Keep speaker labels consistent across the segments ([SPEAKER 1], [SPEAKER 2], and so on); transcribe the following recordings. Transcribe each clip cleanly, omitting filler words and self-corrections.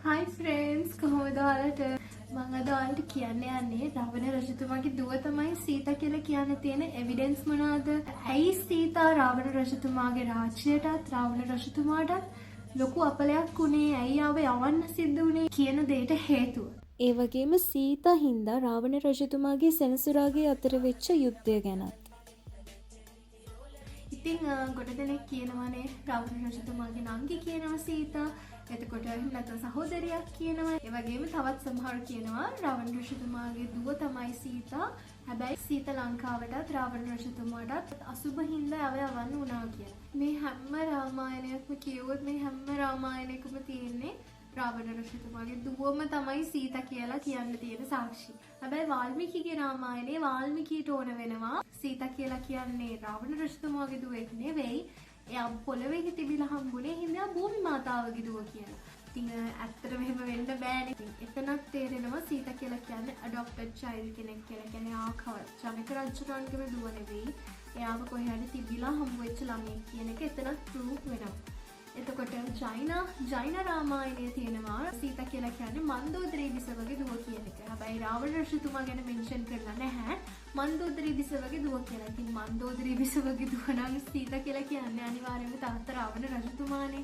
[SPEAKER 1] Hi friends, කොහොමද ඔයාලට? මම අද ඔයාලට කියන්න යන්නේ රාවණ රජතුමාගේ දුව තමයි සීතා කියලා කියන්න තියෙන එවිඩන්ස් මොනවාද? ඇයි සීතා රාවණ රජතුමාගේ රාජ්‍යයටත් රාවණ රජතුමාටත් ලොකු අපලයක් උනේ? ඇයි ආව යවන්න සිද්ධ උනේ කියන දෙයට හේතුව.
[SPEAKER 2] ඒ වගේම සීතා හින්දා රාවණ රජතුමාගේ සෙනසුරාගේ අතර වෙච්ච යුද්ධය ගැනත්.
[SPEAKER 1] ඉතින් ගොඩ දෙනෙක් කියනවානේ රාවණ රජතුමාගේ නංගි කියනවා සීතා. එතකොට නැත්නම් සහෝදරියක් කියනවා. ඒ වගේම තවත් සමහර කියනවා රාවණ රජතුමාගේ දුව තමයි සීතා. හැබැයි සීතා ලංකාවටත් රාවණ රජතුමාටත් අසුබ හින්දා යවන්න වුණා කියලා. මේ හැම රාමායනයක්ම කියවුවොත් මේ හැම රාමායනයකම තියෙන්නේ රාවණ රජතුමාගේ දුවම තමයි සීතා කියලා කියන්න තියෙන සාක්ෂි. හැබැයි වාල්මීකිගේ රාමායනේ වාල්මීකිට ඕන වෙනවා සීතා කියලා කියන්නේ රාවණ රජතුමාගේ දුවෙක් නෙවෙයි. එයා පොළවේ තිබිලා හම්බුනේ හින්දා භූමි මාතාවගේ දුව කියලා. ඉතින් ඇත්තටම එහෙම වෙන්න බෑනේ. එතනක් තේරෙනවා සීතා කියලා කියන්නේ adopted child කෙනෙක් කියලා. කියන්නේ ජනක රජුණන්ගේම දුව නෙවෙයි. එයාව කොහේ හරි තිබිලා හම්බ වෙච්ච ළමයෙක් කියන එක එතනක් ප්‍රූව් වෙනවා. එතකොට ජෛන රාමායනයේ තියෙනවා සීතා කියලා කියන්නේ මන්දෝදරී බිසවගේ දුව කියන එක. හැබැයි රාවණ රජතුමා ගැන මෙන්ෂන් කරලා නැහැ. මන්දෝදරී බිසවගේ දුව කියලා. ඉතින් මන්දෝදරී බිසවගේ දුව නම් සීතා කියලා කියන්නේ අනිවාර්යයෙන්ම තාත්තා රාවණ රජතුමානේ.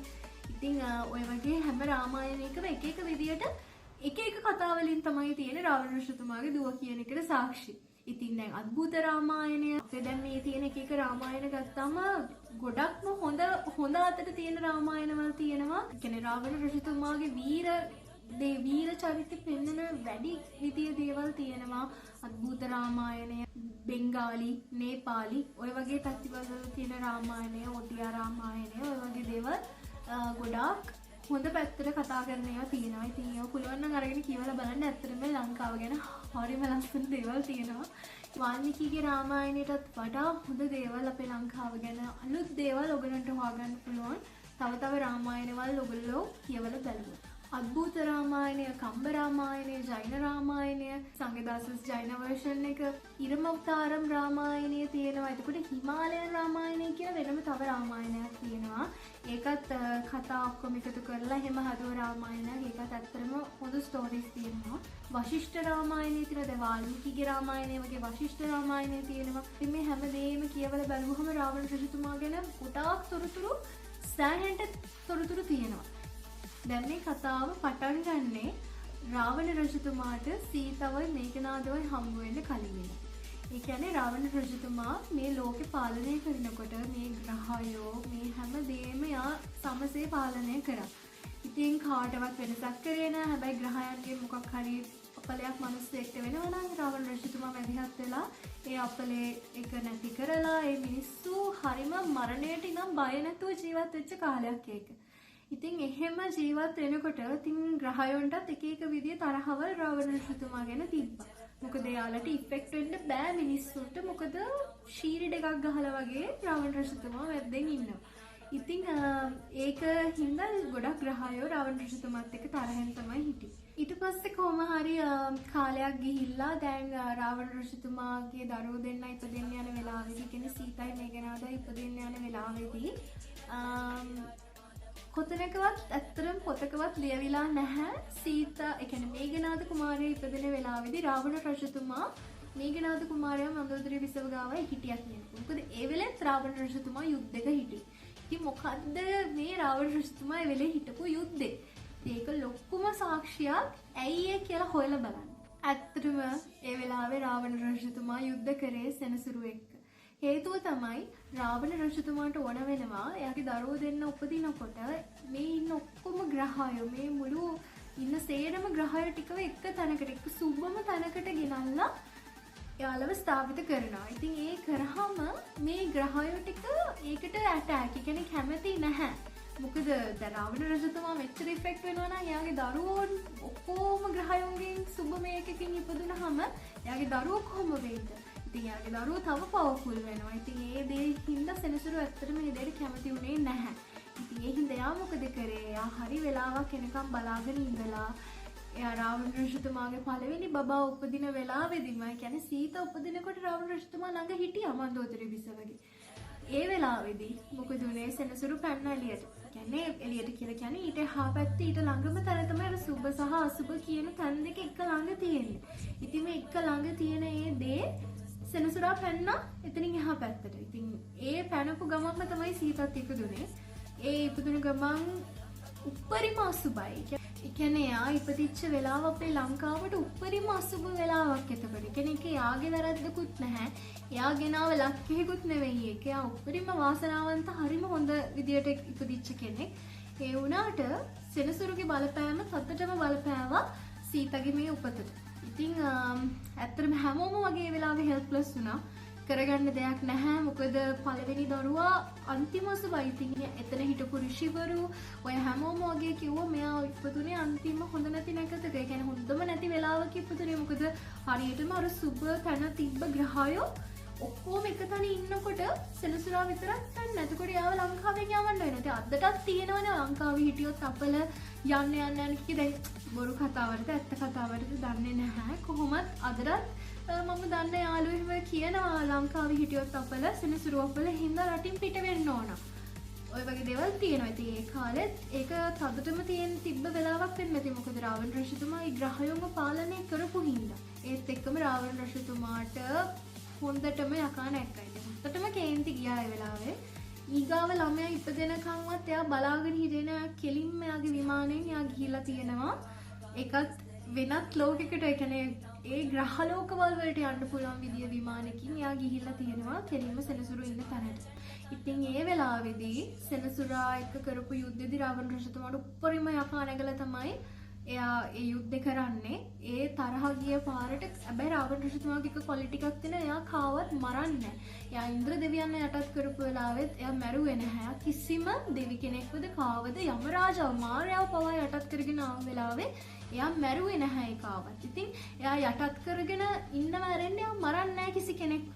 [SPEAKER 1] ඉතින් ඔය වගේ හැම රාමායනයකම එක එක විදියට එක එක කතා වලින් තමයි තියෙන රාවණ රජතුමාගේ දුව කියන එකට සාක්ෂි. ඉතින් දැන් අද්භූත රාමායනය අපේ දැන් මේ තියෙන එක එක රාමායන ගත්තාම ගොඩක්ම හොඳ අතට තියෙන රාමායනවල තියෙනවා. ඒ කියන්නේ රාවණ රජතුමාගේ වීර චරිත පෙන්වන වැඩි විදිය දේවල් තියෙනවා. අද්භූත රාමායනය, බෙන්ගාලි, නේපාලි ඔය වගේ පැතිවල තියෙන රාමායනය, ඔටියා රාමායනය ඔය වගේ දේවල් ගොඩාක් හොඳ පැත්තට කතා කරන ඒවා තියෙනවා. ඉතින් ඒවා පුළුවන් නම් අරගෙන කියවලා බලන්න. ඇත්තටම ලංකාව ගැන හරිම ලස්සන දේවල් තියෙනවා. වාල්මීකිගේ රාමායනයටත් වඩා හොඳ දේවල් අපේ ලංකාව ගැන අලුත් දේවල් ඔයගලන්ට හොයාගන්න පුළුවන්. තව රාමායනවල ඔයගොල්ලෝ කියවලා බලන්න. අද්භූත රාමායනය, කම්බ රාමායනය, ජෛන රාමායනය, සංගදාසස් ජෛන වර්ෂන් එක, ඉරමවතාරම් රාමායනය තියෙනවා. එතකොට හිමාලයන් රාමායනය කියලා වෙනම තව රාමායනයක් තියෙනවා. ඒකත් කතා ඔක්කොම එකතු කරලා එහෙම හදුව රාමායනයක්. ඒකත් ඇත්තටම හොඳ ස්ටෝරිස් තියෙනවා. වශිෂ්ඨ රාමායනය තියෙනවා. වාල්මීකිගේ රාමායනය වගේ වශිෂ්ඨ රාමායනය තියෙනවා. ඉතින් මේ හැමදේම කියවලා බලුවහම රාවණ රජතුමා ගැන ගොඩාක් තොරතුරු සෑහෙන්න තොරතුරු තියෙනවා. දැන් මේ කතාව පටන් ගන්නේ රාවණ රජතුමාට සීතාවයි මේඝනාදවයි හම්බ වෙන්න කලින්. ඒ කියන්නේ රාවණ රජතුමා මේ ලෝකේ පාලනය කරනකොට මේ ග්‍රහයෝ මේ හැම දෙයක්ම යා සමසේ පාලනය කරා. ඉතින් කාටවත් වෙනසක් කරේ නැහැ. හැබැයි ග්‍රහයන්ගේ මොකක් හරි අපලයක් මිනිස්සෙක්ට වෙනවා නම් රාවණ රජතුමා මැදිහත් වෙලා ඒ අපලේ එක නැති කරලා ඒ මිනිස්සු හරිම මරණයට ඉනම් බය නැතුව ජීවත් වෙච්ච කාලයක් ඒක. ඉතින් එහෙම ජීවත් වෙනකොට ඉතින් ග්‍රහයන්ටත් එක එක විදිය තරහවල් රාවණ රජතුමා ගැන තිබ්බා. මොකද එයාලට ඉෆෙක්ට් වෙන්න බෑ මිනිස්සුන්ට. මොකද ශීරි දෙකක් ගහලා වගේ රාවණ රජතුමා වැද්දෙන් ඉන්නවා. ඉතින් ඒක හින්දා ගොඩක් ග්‍රහයෝ රාවණ රජතුමාත් එක්ක තරහෙන් තමයි හිටියේ. ඊට පස්සේ කොහොම හරි කාලයක් ගිහිල්ලා දැන් රාවණ රජතුමාගේ දරුවෝ දෙන්න ඉපදෙන්න යන වෙලාවෙදී කියන්නේ සීතයි මේඝනාදයි ඉපදෙන්න යන වෙලාවෙදී කොතනකවත් ඇත්තටම පොතකවත් ලියවිලා නැහැ සීතා ඒ කියන්නේ මේඝනාද කුමාරයා ඉපදෙන වෙලාවේදී රාවණ රජතුමා මේඝනාද කුමාරයා මන්දෝදරී බිසව ගාවයි හිටියා කියන්නේ. මොකද ඒ වෙලෙත් රාවණ රජතුමා යුද්ධෙක හිටියේ. ඉතින් මොකද්ද මේ රාවණ රජතුමා ඒ වෙලේ හිටපු යුද්ධේ? ඒක ලොකුම සාක්ෂියක්. ඇයි ඒ කියලා හොයලා බලන්න. ඇත්තටම ඒ වෙලාවේ රාවණ රජතුමා යුද්ධ කරේ සෙනසුරු එක්ක. හේතුව තමයි රාවණ රජතුමාට ඕන වෙනවා එයාගේ දරුවෝ දෙන්න උපදිනකොට මේ ඉන්න ඔක්කොම ග්‍රහයෝ මේ මුළු ඉන්න සේරම ග්‍රහයෝ ටිකව එක තැනකට එක සුබම තැනකට ගෙනල්ලා එයාලව ස්ථාපිත කරනවා. ඉතින් ඒ කරාම මේ ග්‍රහයෝ ටික ඒකට ඇටැක් කියන්නේ කැමති නැහැ. මොකද රාවණ රජතුමා මෙච්චර ඉෆෙක්ට් වෙනවා නම් එයාගේ දරුවෝ ඔක්කොම ග්‍රහයන්ගෙන් සුබ මේකකින් ඉපදුනහම එයාගේ දරුවෝ කොහොම වෙයිද? ඉතින් යාගේ දරුවෝ තව පවර්ෆුල් වෙනවා. ඉතින් ඒ දේ හින්දා සෙනසුරු ඇත්තටම මේ දෙයට කැමති වුණේ නැහැ. ඉතින් ඒ හින්දා යා මොකද කරේ? යා හරි වෙලාවක් එනකම් බලාගෙන ඉඳලා එයා රාවණ රජතුමාගේ පළවෙනි බබා උපදින වෙලාවෙදිම කියන්නේ සීතා උපදිනකොට රාවණ රජතුමා ළඟ හිටියා මන්දෝදරී බිසවගේ. ඒ වෙලාවේදී මොකද උනේ සෙනසුරු පැන්න එළියට. කියන්නේ එළියට කියලා කියන්නේ ඊට එහා පැත්තේ ඊට ළඟම තැන තමයි අර සුබ සහ අසුබ කියන තැන් දෙක එක ළඟ තියෙන්නේ. ඉතින් මේ එක ළඟ තියෙන ඒ දේ සෙනසුරා පැන්න එතනින් එහා පැත්තට. ඉතින් ඒ පැනපු ගමන්ම තමයි සීතත් ඉපදුනේ. ඒ ඉපදුණු ගමන් උප්පරිම අසුබයි. ඒ කියන්නේ යා ඉපදිච්ච වෙලාව අපේ ලංකාවට උප්පරිම අසුබ වෙලාවක් එතකොට. ඒ කියන්නේ ඒක යාගේ වැරද්දකුත් නැහැ. එයා ගෙනාව ලක්කෙකුත් නෙවෙයි ඒක. එයා උපරිම වාසනාවන්ත හරිම හොඳ විදියට ඉපදිච්ච කෙනෙක්. ඒ වුණාට සෙනසුරුගේ බලපෑම සතටම බලපෑවා සීතගේ මේ උපතට. ඉතින් ඇත්තටම හැමෝම වගේ වෙලාවෙ හෙල්ප්ලස් වුණා. කරගන්න දෙයක් නැහැ. මොකද පළවෙනි දරුවා අන්තිම අසුබයි. ඉතින් එතන හිටපු ඍෂිවරු ඔය හැමෝම වගේ කිව්වා මෙයා ඉපදුනේ අන්තිම හොඳ නැති නැකතක. ඒ කියන්නේ හොඳම නැති වෙලාවක ඉපදුනේ. මොකද හරියටම අර සුබ තැන තිබ්බ ග්‍රහයෝ ඔක්කොම එක තැන ඉන්නකොට සෙනසුරා විතරක් තැන්. එතකොට යාව ලංකාවෙන් යවන්න වෙනවා. ඉතින් අදටත් තියෙනවනේ ලංකාවේ හිටියොත් අපල යන්න කිව්ව දැන් බොරු කතාවටද ඇත්ත කතාවටද දන්නේ නැහැ. කොහොමත් අදටත් මම දන්න යාළුවෝ එහෙම කියනවා ලංකාවේ හිටියොත් අපල සෙනසුරු අපල හින්දා රටින් පිට වෙන්න ඕන. ඔය වගේ දේවල් තියෙනවා. ඉතින් ඒ කාලෙත් ඒක තදටම තියෙන තිබ්බ වෙලාවක් වෙන්න ඇති. මොකද රාවණ රජතුමා ඒ ග්‍රහයෝම පාලනය කරපු හින්දා. ඒත් එක්කම රාවණ රජතුමාට හොඳටම යකා නැක්කයි. හොඳටම කේන්ති ගියා ඒ වෙලාවේ. ඊගාව ළමයා ඉපදෙනකන්වත් එයා බලාගෙන හිටින කෙලින්ම එයාගේ විමානයෙන් එයා ගිහිල්ලා තියෙනවා. ඒකත් වෙනත් ලෝකයකට. ඒ කියන්නේ ඒ ග්‍රහ ලෝකවල වලට යන්න පුළුවන් විදිය විමානකින් එයා ගිහිල්ලා තියෙනවා කෙලින්ම සෙනසුරු ඉන්න තැනට. ඉතින් ඒ වෙලාවේදී සෙනසුරා එක්ක කරපු යුද්ධෙදී රාවණ රජතුමාට උපරිම යකා නැගලා තමයි එයා ඒ යුද්ධ කරන්නේ. ඒ තරහ ගිය පාරට හැබැයි රාවණ රජතුමාගේ එක ක්වොලිටි එකක් තියෙන එයා කාවත් මරන්නේ නැහැ. එයා ඉන්ද්‍ර දෙවියන් යටත් කරපු වෙලාවෙත් එයා මැරුවේ නැහැ. කිසිම දෙවි කෙනෙක්වද කාවද යම රාජාව මාර්යාව පවා යටත් කරගෙන ආව වෙලාවේ එයා මැරුවේ නැහැ ඒ කාවත්. ඉතින් එයා යටත් කරගෙන ඉන්නව ඇරෙන්නේ එයා මරන්නේ නැහැ කිසි කෙනෙක්ව.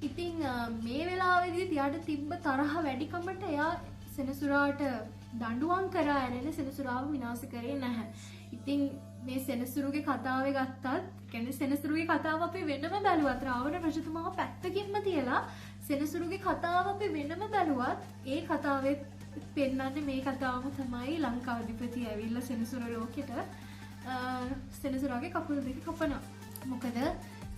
[SPEAKER 1] ඉතින් මේ වෙලාවේදී එයාට තිබ්බ තරහ වැඩිකමට එයා සෙනසුරාට දඬුවම් කරා ඇරෙන සෙනසුරාව විනාශ කරේ නැහැ. ඉතින් මේ සෙනසුරුගේ කතාවේ ගත්තත් කියන්නේ සෙනසුරුගේ කතාව අපි වෙනම බැලුවත් රාවණ රජතුමාව පැත්තකින්ම තියලා සෙනසුරුගේ කතාව අපි වෙනම බැලුවත් ඒ කතාවේ පෙන්නන්නේ මේ කතාවම තමයි. ලංකාධිපති ඇවිල්ලා සෙනසුරු ලෝකෙට සෙනසුරාගේ කකුල් දෙක කපනවා. මොකද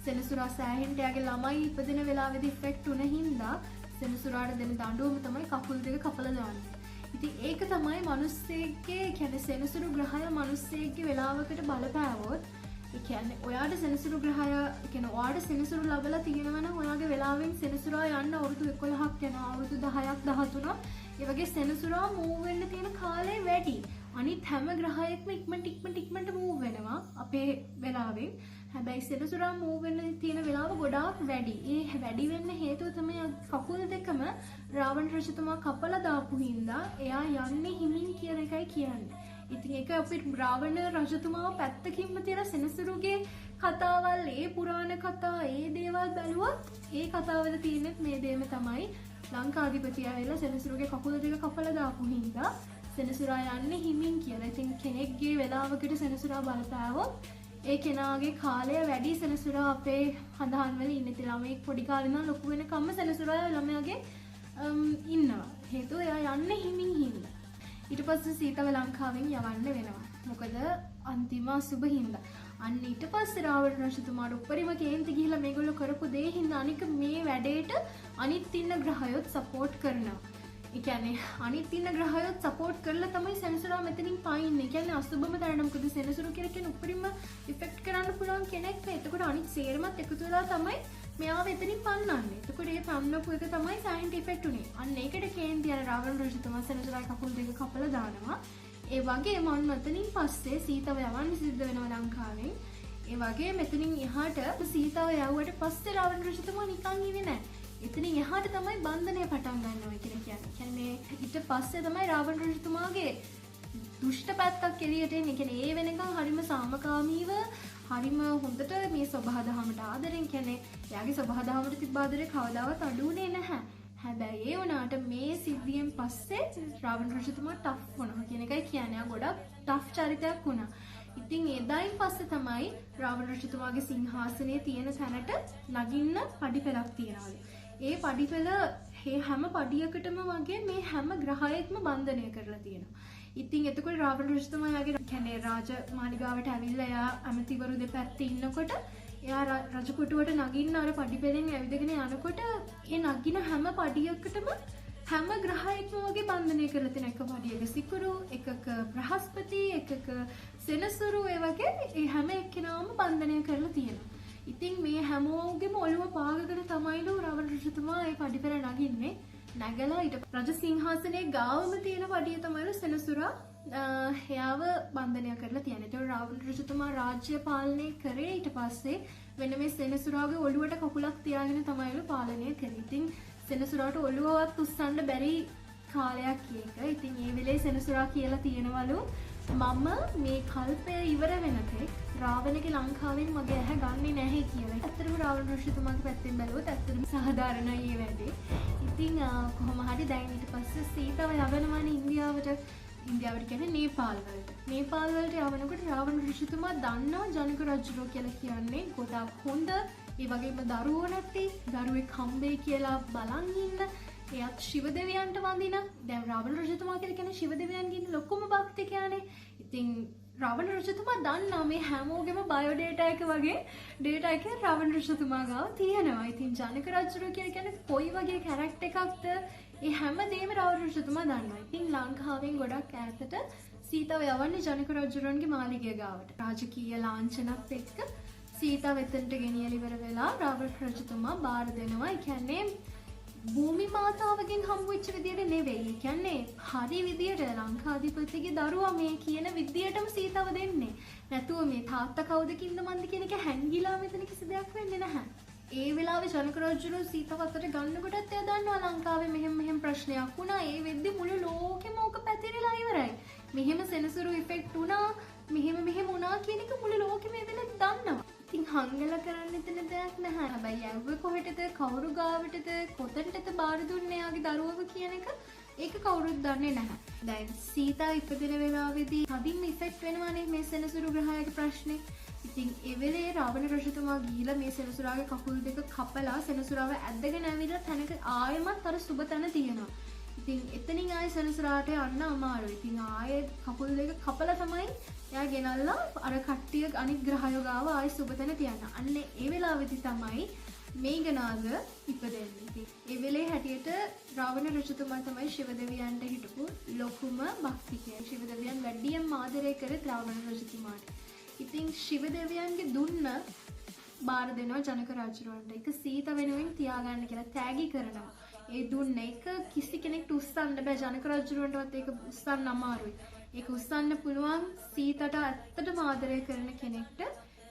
[SPEAKER 1] සෙනසුරා සෑහෙන්න එයාගේ ළමයි ඉපදෙන වෙලාවෙදී ඉෆෙක්ට් වුණ හින්දා සෙනසුරාට දෙන දඬුවම තමයි කකුල් දෙක කපලා දාන්නේ. ඉතින් ඒක තමයි මිනිස්සෙක්ගේ කියන්නේ සෙනසුරු ග්‍රහය මිනිස්සෙක්ගේ වෙලාවකට බලපෑවොත් ඒ කියන්නේ ඔයාට සෙනසුරු ග්‍රහය කියන්නේ ඔයාට සෙනසුරු ලැබලා තියෙනවා නම් ඔයාගේ වෙලාවෙන් සෙනසුරා යන්න අවුරුදු 11ක් යනවා අවුරුදු 10ක් 13ක් ඒ වගේ සෙනසුරා මූව් වෙන්න තියෙන කාලය වැඩි. අනිත් හැම ග්‍රහයක්ම ඉක්මනට මූව් වෙනවා අපේ වෙලාවෙන්. හැබැයි සෙනසුරා මූව් වෙන්න තියෙන වෙලාව ගොඩාක් වැඩි. ඒ වැඩි වෙන්න හේතුව තමයි කකුල් දෙකම රාවණ රජතුමා කපලා දාපු හින්දා එයා යන්නේ හිමින් කියන එකයි කියන්නේ. ඉතින් ඒක අපිට රාවණ රජතුමාව පැත්තකින්ම තියලා සෙනසුරුගේ කතාවල් ඒ පුරාණ කතා ඒ දේවල් බැලුවොත් ඒ කතාවල තියෙන මේ දේම තමයි ලංකාධිපති ආයලා සෙනසුරුගේ කකුල් දෙක කපලා දාපු හින්දා සෙනසුරා යන්නේ හිමින් කියලා. ඉතින් කෙනෙක්ගේ වෙලාවකට සෙනසුරා බලපෑවොත් ඒ කෙනාගේ කාලය වැඩි සෙනසුරා අපේ හඳහන් වල ඉන්න ඉතින් ළමෙක් පොඩි කාලේ ඉඳන් ලොකු වෙනකම්ම සෙනසුරා ළමයාගේ ඉන්නවා. හේතුව එයා යන්නේ හිමින් හින්දා. ඊට පස්සේ සීතව ලංකාවෙන් යවන්න වෙනවා. මොකද අන්තිම අසුබ හින්දා. අන්න ඊට පස්සේ රාවණ රජතුමාට උපරිම කේන්ති ගිහිල්ලා මේගොල්ලෝ කරපු දේ හින්දා අනික මේ වැඩේට අනිත් ඉන්න ග්‍රහයොත් සපෝට් කරනවා. ඒ කියන්නේ අනිත් ඉන්න ග්‍රහයොත් සපෝට් කරලා තමයි සෙනසුරා මෙතනින් පායින්නේ. ඒ කියන්නේ අසුබම තරණ මොකද සෙනසුරු කියලා කියන උපරිම ඉෆෙක්ට් කරන්න පුළුවන් කෙනෙක් නේ. එතකොට අනිත් සේරමත් එකතු වෙලා තමයි මෙයාව එතනින් පන්නන්නේ. එතකොට ඒ පන්නපු එක තමයි සයින්ට් ඉෆෙක්ට් උනේ. අන්න ඒකට කේන්ති යන රාවණ රජතුමා සෙනසුරා කකුල් දෙක කපලා දානවා. ඒ වගේ මන් මෙතනින් පස්සේ සීතව යවන්න සිද්ධ වෙනවා ලංකාවෙන්. ඒ වගේ මෙතනින් එහාට සීතව යවුවට පස්සේ රාවණ රජතුමා නිකන් ඉන්නේ නැහැ. එතනින් එහාට තමයි බන්ධනය පටන් ගන්නවා කියලා කියන්නේ. කියන්නේ ඊට පස්සේ තමයි රාවණ රජතුමාගේ දුෂ්ට පැත්තක් එළියට එන්නේ. කියන්නේ ඒ වෙනකන් හරිම සාමකාමීව හරිම හොඳට මේ සබහාදහමට ආදරෙන් කියන්නේ එයාගේ සබහාදහමට තිබ්බ ආදරේ කවදාවත් අඩුුනේ නැහැ. හැබැයි ඒ වුණාට මේ සිද්ධියෙන් පස්සේ රාවණ රජතුමා ටෆ් වුණා කියන එකයි කියන්නේ. ගොඩක් ටෆ් චරිතයක් වුණා. ඉතින් එදායින් පස්සේ තමයි රාවණ රජතුමාගේ සිංහාසනයේ තියෙන තැනට නගින්න පඩිපෙළක් තියනවලු. ඒ පඩිපෙළ හැම පඩියකටම වගේ මේ හැම ග්‍රහයක්ම බන්ධනය කරලා තියෙනවා. ඉතින් එතකොට රාවණ රජතුමාගේ කියන්නේ රාජ මාලිගාවට ඇවිල්ලා එයා ඇමතිවරු දෙපැත්තේ ඉන්නකොට එයා රජකොටුවට නගින්න අර පඩිපෙළෙන් ඇවිදගෙන යනකොට ඒ නගින හැම පඩියකටම හැම ග්‍රහයෙක්ම වගේ බන්ධනය කරලා තියෙන එක පඩියක සිකුරු එකක බ්‍රහස්පති එකක සෙනසුරු ඒ වගේ ඒ හැම එක්කෙනාම බන්ධනය කරලා තියෙනවා. ඉතින් මේ හැමෝගෙම ඔළුව පාගගෙන තමයිලු රාවණ රජතුමා ඒ පඩිපෙළ නගින්නේ. නැගලා ඊට රජ සිංහාසනයේ ගාවම තියෙන පඩිය තමයිලු සෙනසුරා එයාව බන්ධනය කරලා තියෙනවා. ඒතකොට රාවණ රජතුමා රාජ්‍ය පාලනය කරේ ඊට පස්සේ වෙන මේ සෙනසුරාගේ ඔළුවට කකුලක් තියාගෙන තමයිලු පාලනය කරේ. ඉතින් සෙනසුරාට ඔළුවවත් උස්සන්න බැරි කාලයක් ඒක. ඉතින් ඒ වෙලේ සෙනසුරා කියලා තියෙනවලු මම මේ කල්පය ඉවර වෙනකෙක් රාවණගේ ලංකාවෙන් මගේ ඇහැ ගන්නෙ නැහැ කියලා. ඇත්තටම රාවණ ඍෂිතුමාගේ පැත්තෙන් බැලුවොත් ඇත්තටම සාධාරණයි මේ වැඩේ. ඉතින් කොහොම හරි දැන් ඊට පස්සේ සීතාව යවනවානේ ඉන්දියාවට කියන්නේ නේපාල් වලට. නේපාල් වලට යවනකොට රාවණ ඍෂිතුමා දන්නවා ජනක රජුරෝ කියලා කියන්නේ ගොඩක් හොඳ ඒ වගේම දරුවෝ නැති දරුවෙක් හම්බෙයි කියලා බලන් ඉන්න එයත් ශිව දෙවියන්ට වඳින. දැන් රාවණ රජතුමා කියලා කියන්නේ ශිව දෙවියන්ගේ ඉන්න ලොකුම භක්තිකයානේ. ඉතින් රාවණ රජතුමා දන්නා මේ හැමෝගෙම බයෝ ඩේටා එක වගේ ඩේටා එක රාවණ රජතුමා ගාව තියෙනවා. ඉතින් ජනක රජුරෝ කියන්නේ කොයි වගේ කැරක්ටර් එකක්ද ඒ හැමදේම රාවණ රජතුමා දන්නවා. ඉතින් ලංකාවෙන් ගොඩක් ඈතට සීතාව යවන්නේ ජනක රජුරන්ගේ මාලිගය ගාවට. රාජකීය ලාංඡනත් එක්ක සීතාව එතනට ගෙනියලා ඉවර වෙලා රාවණ රජතුමා බාර දෙනවා. ඒ කියන්නේ භූමි මාතාවගෙන් හම්බ වෙච්ච විදියට නෙවෙයි. ඒ කියන්නේ හරි විදියට ලංකාධිපතිගේ දරුවා මේ කියන විදියටම සීතාව දෙන්නේ. නැතුව මේ තාත්තා කවුද කින්ද මන්ද කියන එක හැංගිලා මෙතන කිසි දෙයක් වෙන්නේ නැහැ. ඒ වෙලාවේ ජනක රජුගේ සීතාව අතට ගන්නකොටත් එයා දන්නවා ලංකාවේ මෙහෙම ප්‍රශ්නයක් වුණා. ඒ වෙද්දි මුළු ලෝකෙම ඕක පැතිරිලා ඉවරයි. මෙහෙම සෙනසුරු ඉෆෙක්ට් වුණා. මෙහෙම වුණා කියන එක මුළු ලෝකෙම ඒ වෙලෙත් දන්නවා. ඉතින් හංගලා කරන්න එතන දෙයක් නැහැ. හැබැයි යව්වේ කොහෙටද කවුරු ගාවටද කොතනටද බාර දුන්නේ යාගේ දරුවව කියන එක ඒක කවුරුත් දන්නේ නැහැ. දැන් සීතා ඉපදෙන වෙලාවේදී තදින්ම ඉෆෙක්ට් වෙනවානේ මේ සෙනසුරු ග්‍රහයක ප්‍රශ්නේ. ඉතින් ඒ වෙලේ රාවණ රජතුමා ගිහිලා මේ සෙනසුරාගේ කකුල් දෙක කපලා සෙනසුරාව ඇද්දගෙන ඇවිල්ලා තැනක ආයෙමත් අර සුබ තැන තියෙනවා. ඉතින් එතනින් ආයෙ සෙනසුරාට යන්න අමාරුයි. ඉතින් ආයෙ කකුල් දෙක කපලා තමයි එයා ගෙනල්ලා අර කට්ටිය අනිත් ග්‍රහයෝ ගාව ආයෙ සුබ තැන තියන්න. අන්න ඒ වෙලාවේදී තමයි මේඝනාග ඉපදෙන්නේ. ඉතින් ඒ වෙලේ හැටියට රාවණ රජතුමා තමයි ශිව දෙවියන්ට හිටපු ලොකුම භක්තිකයා. ශිව දෙවියන් වැඩියෙන් ආදරය කරේ රාවණ රජතුමාට. ඉතින් ශිව දෙවියන්ගේ දුන්න බාර දෙනවා ජනක රජුරවන්ට. ඒක සීත වෙනුවෙන් තියාගන්න කියලා තෑගි කරනවා. ඒ දුන්න එක කිසි කෙනෙක්ට උස්සන්න බෑ. ජනක රජුරවන්ටවත් ඒක උස්සන්න අමාරුයි. ඒක උස්සන්න පුළුවන් සීතට ඇත්තටම ආදරය කරන කෙනෙක්ට.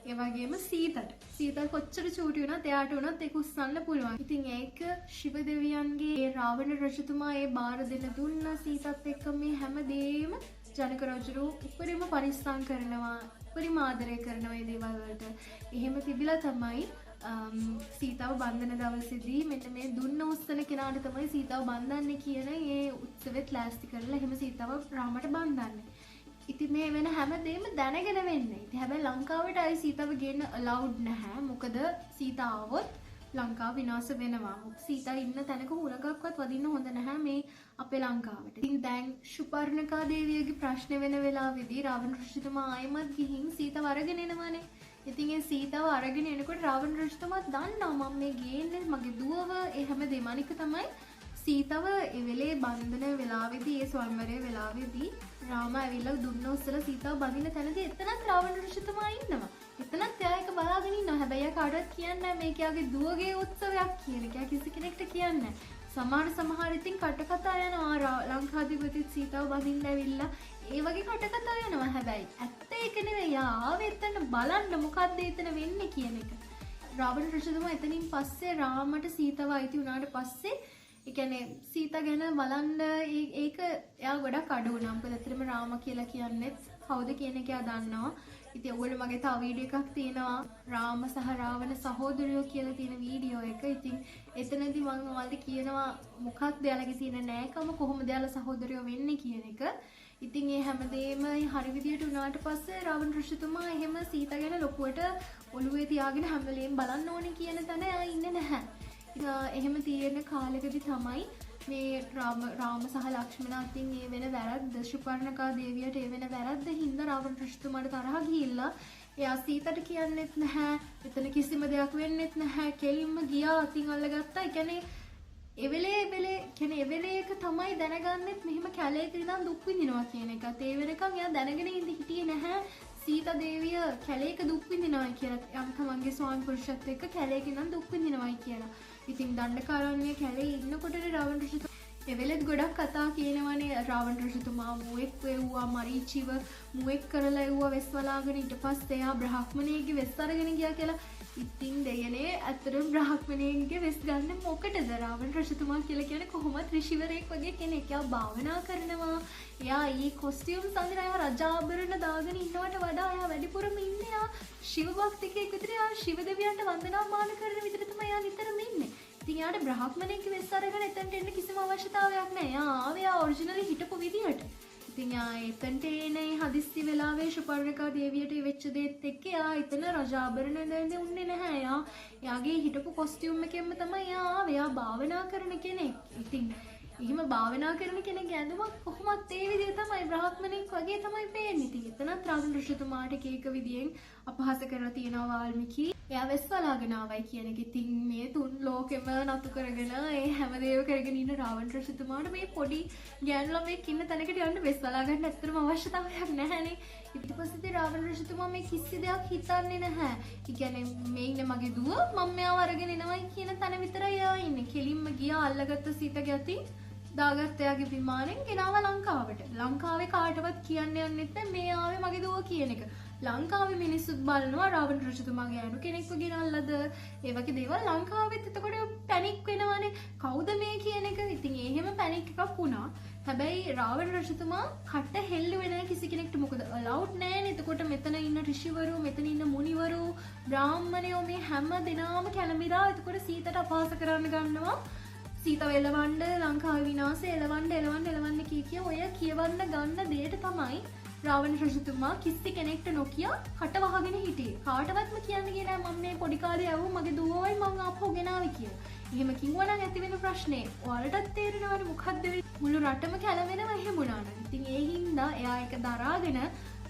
[SPEAKER 1] ඒ වගේම සීතට කොච්චර චූටි වුණත් එයාට උනත් ඒක උස්සන්න පුළුවන්. ඉතින් ඒක ශිව දෙවියන්ගේ ඒ රාවණ රජතුමා ඒ බාර දෙන දුන්න සීතත් එක්ක මේ හැමදේම ජනක රජුරෝ උපරිම පරිස්සම් කරනවා. උපරිම ආදරය කරනවා මේ දේවල් වලට. එහෙම තිබිලා තමයි සීතාව බන්ධන දවසේදී මෙන්න මේ දුන්න උස්සන කෙනාට තමයි සීතාව බන්ධන්නේ කියන ඒ උත්සවෙත් ලෑස්ති කරලා එහෙම සීතාව රාමට බන්ධන්නේ. ඉතින් මේ වෙන හැමදේම දැනගෙන වෙන්නේ. ඉතින් හැබැයි ලංකාවට ආයි සීතාව ගේන්න allowed නැහැ. මොකද සීතාව આવොත් ලංකාව විනාශ වෙනවා. සීතා ඉන්න තැනක හුලඟක්වත් වදින්න හොඳ නැහැ මේ අපේ ලංකාවට. ඉතින් දැන් ශුපර්ණකා දේවියගේ ප්‍රශ්න වෙන වෙලාවේදී රාවණ ඍෂිතුමා ආයෙමත් ගිහින් සීතාව අරගෙන එනවානේ. ඉතින් ඒ සීතාව අරගෙන එනකොට රාවණ ඍෂිතුමා දන්නවා මම මේ ගේන්නේ මගේ දුවව ඒ හැමදේම. අනික තමයි සීතාව ඒ වෙලේ බන්ධන වෙලාවේදී ඒ ස්වයංවරයේ වෙලාවේදී රාම ඇවිල්ලා දුන්න උස්සලා සීතාව බඳින තැනදී එතනත් රාවණ ඍෂිතුමා ඉන්නවා. එතනත් එයා එක බලාගෙන ඉන්නවා. හැබැයි එයා කාටවත් කියන්නේ නැහැ මේක යාගේ දුවගේ උත්සවයක් කියලා. එයා කිසි කෙනෙක්ට කියන්නේ නැහැ. සමහර ඉතින් කටකතා යනවා ලංකාධිපතිත් සීතාව බඳින්න ඇවිල්ලා ඒ වගේ කටකතා යනවා. හැබැයි ඇත්ත ඒක නෙවෙයි. යා ආවේ එතන බලන්න මොකද්ද එතන වෙන්නේ කියන එක. රාවණ ඍෂිතුමා එතනින් පස්සේ රාමට සීතාව අයිති වුණාට පස්සේ ඒ කියන්නේ සීතා ගැන බලන්න ඒක එයා ගොඩක් අඩු වුණා. මොකද ඇත්තටම රාම කියලා කියන්නේ කවුද කියන එක එයා දන්නවා. ඉතින් ඔයගොල්ලෝ මගේ තව වීඩියෝ එකක් තියෙනවා රාම සහ රාවණ සහෝදරයෝ කියලා තියෙන වීඩියෝ එක. ඉතින් එතනදී මම ඔයාලට කියනවා මොකක්ද එයාලගේ තියෙන නෑකම කොහොමද එයාලා සහෝදරයෝ වෙන්නේ කියන එක. ඉතින් ඒ හැමදේම හරි විදියට උනාට පස්සේ රාවණ ඍෂිතුමා එහෙම සීතා ගැන ලොකුවට ඔළුවේ තියාගෙන හැම වෙලේම බලන්න ඕනේ කියන තැන එයා ඉන්නේ නැහැ. එහෙම තියෙන කාලෙකදී තමයි මේ රාම සහ ලක්ෂ්මණ අතින් ඒ වෙන වැරද්ද ශුපර්ණකා දේවියට ඒ වෙන වැරද්ද හින්දා රාවණ ඍෂිතුමාට තරහ ගිහිල්ලා එයා සීතට කියන්නෙත් නැහැ. එතන කිසිම දෙයක් වෙන්නෙත් නැහැ. කෙලින්ම ගියා අතින් අල්ලගත්තා. ඒ කියන්නේ එවෙලේක තමයි දැනගන්නෙත් මෙහෙම කැලේක ඉඳන් දුක් විඳිනවා කියන එකත්. ඒ වෙනකන් එයා දැනගෙන ඉඳි හිටියේ නැහැ සීතා දේවිය කැලේක දුක් විඳිනවයි කියලා. යම් තමන්ගේ ස්වාමි පුරුෂයත් එක්ක කැලේක ඉඳන් දුක් විඳිනවයි කියලා. ඉතින් දණ්ඩකාරණ්‍ය කැලේ ඉන්නකොටනේ රාවණ ඍෂිතුමා එවෙලෙත් ගොඩක් කතා කියනවනේ රාවණ ඍෂිතුමා මුවෙක් වෙව්වා මරීචිව මුවෙක් කරලා එව්වා වෙස් වලාගෙන ඊට පස්සේ එයා බ්‍රහ්මණයෙක්ගේ වෙස් අරගෙන ගියා කියලා. ඉතින් දෙයනේ අතරම බ්‍රහ්මණයෙක්ගේ වෙස් ගන්න මොකටද? රාවණ ඍෂිතුමා කියලා කියන්නේ කොහොමත් ඍෂිවරයෙක් වගේ කෙනෙක්. එයා භාවනා කරනවා. එයා ඊ කොස්ටියුම්ස් අඳින එයා රජාභරණ දාගෙන ඉන්නවට වඩා එයා වැඩිපුරම ඉන්නේ එයා ශිව භක්තිකයෙක් විතර. එයා ශිව දෙවියන්ට වන්දනාමාන කරන විදිහට තමයි එයා නිතරම ඉන්නේ. ඉතින් යාට බ්‍රහ්මණයෙක්ගේ වෙස් අරගෙන එතනට එන්න කිසිම අවශ්‍යතාවයක් නැහැ. එයා ආවේ එයා ඔරිජිනලි හිටපු විදිහට. ඉතින් යා එතනට එනේ හදිස්සි වෙලාවේ ශුපර්ණකා දේවියට වෙච්ච දේත් එක්ක එයා එතන රජාභරණ දැන්නේ උන්නේ නැහැ. එයාගේ හිටපු කොස්ටියුම් එකෙන්ම තමයි එයා ආවේ. එයා භාවනා කරන කෙනෙක්. ඉතින් එහෙම භාවනා කරන කෙනෙක් ඇඳුමක් කොහොමත් ඒ විදිහ තමයි බ්‍රහ්මණෙක් වගේ තමයි පේන්නේ. ඉතින් එතනත් රාවණ ඍෂිතුමාට එක විදියෙන් අපහාස කරලා තියෙනවා වාල්මීකි. එයා වෙස් වලාගෙන ආවයි කියන එක. ඉතින් මේ තුන් ලෝකෙම නතු කරගෙන ඒ හැමදේම කරගෙන ඉන්න රාවණ ඍෂිතුමාට මේ පොඩි ගෑනු ළමෙක් ඉන්න තැනකට යන්න වෙස් වලා ගන්න ඇත්තටම අවශ්‍යතාවයක් නැහැනේ. ඊට පස්සේ රාවණ ඍෂිතුමා මේ කිසි දෙයක් හිතන්නේ නැහැ. ඒ කියන්නේ මේ ඉන්නේ මගේ දුව මම මෙයාව අරගෙන එනවයි කියන තැන විතරයි එයා ඉන්නේ. කෙලින්ම ගියා අල්ලගත්ත සීතගේ අතින් දාගත්ත එයාගේ විමානෙන් ගෙනාවා ලංකාවට. ලංකාවේ කාටවත් කියන්න යන්නෙත් නැහැ මේ ආවේ මගේ දුව කියන එක. ලංකාවේ මිනිස්සුත් බලනවා රාවණ ඍෂිතුමා ගෑනු කෙනෙක්ව ගෙනල්ලාද ඒ වගේ දේවල් ලංකාවෙත් එතකොට පැනික් වෙනවානේ කවුද මේ කියන එක. ඉතින් එහෙම පැනික් එකක් වුණා. හැබැයි රාවණ ඍෂිතුමා කට හෙල්ලුවේ නැහැ කිසි කෙනෙක්ට. මොකද අලවුඩ් නැහැනේ. එතකොට මෙතන ඉන්න ඍෂිවරු මෙතන ඉන්න මුනිවරු බ්‍රාහ්මණයෝ මේ හැම දිනම කැළඹිලා එතකොට සීතට අපහාස කරන්න ගන්නවා. සීතාව එලවන්න ලංකාවේ විනාශය එලවන්න කිය ඔය කියවන්න ගන්න දෙයට තමයි රාවණ ඍෂිතුමා කිසි කෙනෙක්ට නොකිය කට වහගෙන හිටියේ. කාටවත්ම කියන්න ගියේ නෑ මම මේ පොඩි කාලේ ආවෝ මගේ දුවෝයි මං ආපහු ගෙනාවේ කියලා. එහෙම කිව්වනම් ඇති වෙන ප්‍රශ්නේ ඔයාලටත් තේරෙනවනේ මොකද්ද මුළු රටම කැළවෙනවා එහෙම වුණා නම්. ඉතින් ඒ හින්දා එයා ඒක දරාගෙන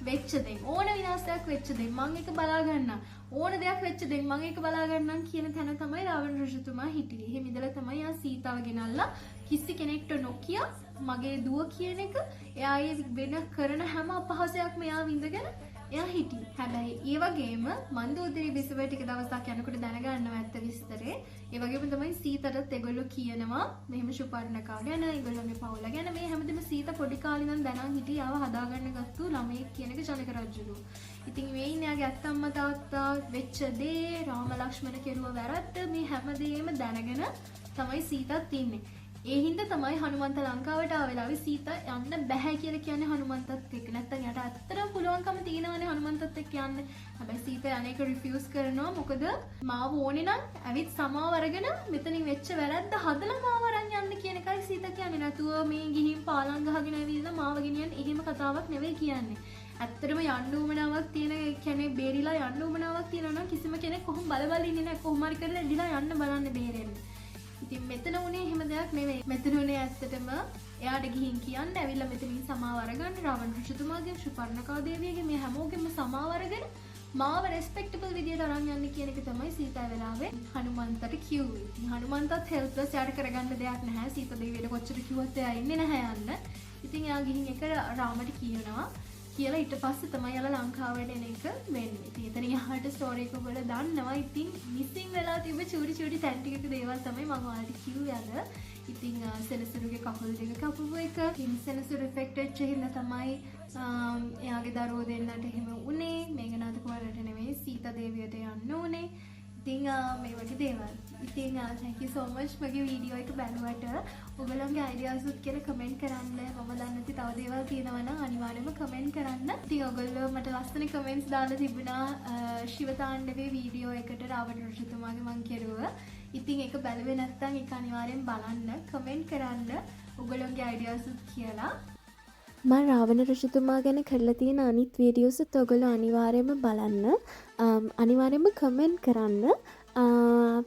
[SPEAKER 1] වෙච්ච දෙයක් ඕන විනාශයක් වෙච්ච දෙයක් මං එක බලා ගන්න ඕන දෙයක් වෙච්ච දෙයක් මං එක බලා ගන්නම් කියන තැන තමයි රාවණ ඍෂිතුමා හිටියේ. එහෙම ඉඳලා තමයි යා සීතාව ගෙනල්ලා කිසි කෙනෙක්ට නොකිය මගේ දුව කියන එක එයා වෙන කරන හැම අපහාසයක්ම එයා විඳගෙන එයා හිටියේ. හැබැයි ඒ වගේම මන්දෝදරි බිසව ටික දවසක් යනකොට දැනගන්නවා ඇත්ත විස්තරේ. ඒ වගේම තමයි සීතටත් ඒගොල්ලෝ කියනවා මෙහෙම ශුපර්ණකා ගැන ඒගොල්ලෝගේ පවුල ගැන මේ හැමදේම සීත පොඩි කාලේ ඉඳන් දැනන් හිටියාව හදාගන්න ගත්තු ළමයෙක් කියන එක ජනක රජුලු. ඉතින් මේ ඉන්නේ යාගේ අත්තම්මා තාත්තා වෙච්ච දේ රාම ලක්ෂ්මණ කෙරුව වැරද්ද මේ හැමදේම දැනගෙන තමයි සීතත් ඉන්නේ. ඒ හින්දා තමයි හනුමන්ත ලංකාවට ආවෙලාවේ සීතා යන්න බෑ කියලා කියන්නේ හනුමන්තත් එක්ක. නැත්තම් යට අත්‍තරම පුළුවන්කම තියෙනවනේ හනුමන්තත් එක්ක යන්න. හැබැයි සීතා අනේක රිෆියුස් කරනවා. මොකද මාව ඕනේ නම් ඇවිත් සමාව අරගෙන මෙතනින් වෙච්ච වැරද්ද හදලා මාව අරන් යන්න කියන එකයි සීතා කියන්නේ. නැතුව මේ ගිහින් පාලම් ගහගෙන ඇවිල්ලා මාව ගෙනියන්න එහෙම කතාවක් නෙවෙයි කියන්නේ. ඇත්තටම යන්න උවමනාවක් තියෙන කියන්නේ බේරිලා යන්න උවමනාවක් තියෙනවා නම් කිසිම කෙනෙක් කොහොම බල ඉන්නේ නැහැ. කොහොම හරි කරලා එදිලා යන්න බලන්න බේරෙන්න. ඉතින් මෙතන උනේ එහෙම දෙයක් නෙවෙයි. මෙතන උනේ ඇත්තටම එයාට ගිහින් කියන්න ඇවිල්ලා මෙතනින් සමාව අරගන්න රාවණ ඍෂිතුමාගේ ශුපර්ණකා දේවියගේ මේ හැමෝගෙම සමාව අරගෙන මාව රෙස්පෙක්ටබල් විදියට අරන් යන්න කියන එක තමයි සීතා වෙලාවේ හනුමන්තට කිව්වේ. ඉතින් හනුමන්තත් හෙල්ප්ලස් යාට කරගන්න දෙයක් නැහැ. සීතා දේවියට කොච්චර කිව්වත් එයා ඉන්නේ නැහැ යන්න. ඉතින් එයා ගිහින් එක රාමට කියනවා. කියලා ඊට පස්සේ තමයි යාලා ලංකාවට එන එක වෙන්නේ. ඉතින් එතන යහට ස්ටෝරි එක ඔයගොල්ලෝ දන්නවා. ඉතින් මිසින් වෙලා තිබ්බ චූටි තැන් ටිකක දේවල් තමයි මම ඔයාලට කිව්වේ අද. ඉතින් සෙනසුරුගේ කකුල් දෙක කපපු එක. ඉතින් සෙනසුරු ඉෆෙක්ට් වෙච්ච හින්දා තමයි එයාගේ දරුවෝ දෙන්නට එහෙම උනේ. මේඝනාථ කුමාරට නෙමෙයි සීතා දේවියට යන්න උනේ. ඉතින් මේ වගේ දේවල්. ඉතින් thank you so much මගේ වීඩියෝ එක බලුවට. ඔයගොල්ලෝගේ ideas උත් කියලා කමෙන්ට් කරන්න. මම දන්නේ නැති තව දේවල් තියෙනවා නම් අනිවාර්යයෙන්ම කමෙන්ට් කරන්න. ඉතින් ඔයගොල්ලෝ මට ලස්සන කමෙන්ට්ස් දාලා තිබුණා ශිව තාණ්ඩවයේ වීඩියෝ එකට රාවණ ඍෂිතුමාගේ මං කෙරුවා. ඉතින් ඒක බැලුවේ නැත්නම් ඒක අනිවාර්යෙන් බලන්න. කමෙන්ට් කරන්න ඔයගොල්ලෝගේ ideas උත් කියලා.
[SPEAKER 2] මම රාවණ ඍෂිතුමා ගැන කරලා තියෙන අනිත් වීඩියෝස් උත් ඔයගොල්ලෝ අනිවාර්යයෙන්ම බලන්න. අනිවාර්යයෙන්ම කමෙන්ට් කරන්න.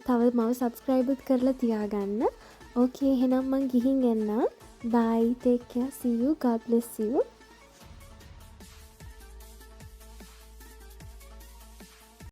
[SPEAKER 2] තව මම සබ්ස්ක්‍රයිබ් කරලා තියාගන්න. ඕකේ එහෙනම් මං ගිහින් එන්නම්. bye, take care, see you, God bless you.